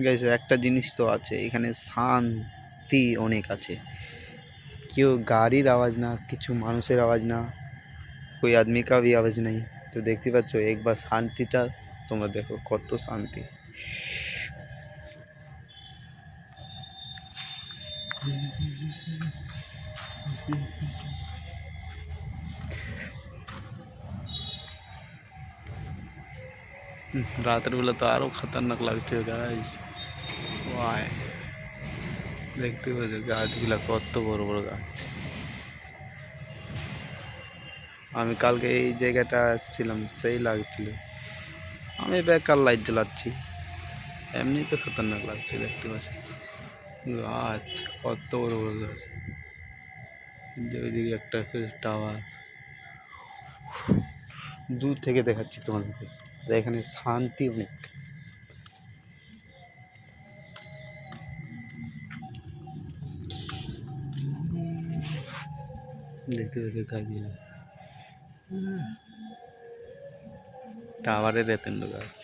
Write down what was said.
Guys একটা জিনিস তো আছে এখানে, শান্তি অনেক আছে। কেউ গাড়ির আওয়াজ না, কিছু মানুষের আওয়াজ না, कोई आदमी का भी आवाज़ नहीं। तो देखते পাচ্ছ একবার শান্তিটা তোমরা দেখো কত শান্তি। রাতের বেলা তো আরো খতরনাক লাগছে গাইস। ওয়াই দেখতে পাচ্ছ গাছগুলা কত বড় বড় গাছ। আমি কালকে এই জায়গাটা আসছিলাম, সেই লাগছিল। আমি বেকার লাইট জ্বালাচ্ছি, এমনি তো খতরনাক লাগছে দেখতে পাচ্ছি। গাছ কত বড় বড় গাছ, ওইদিকে একটা টাওয়ার দূর থেকে দেখাচ্ছি তোমাদেরকে। এখানে শান্তি অনেক। দেখতে পাচ্ছি গাছগুলো, টাওয়ারের এতেন্ড গাছ।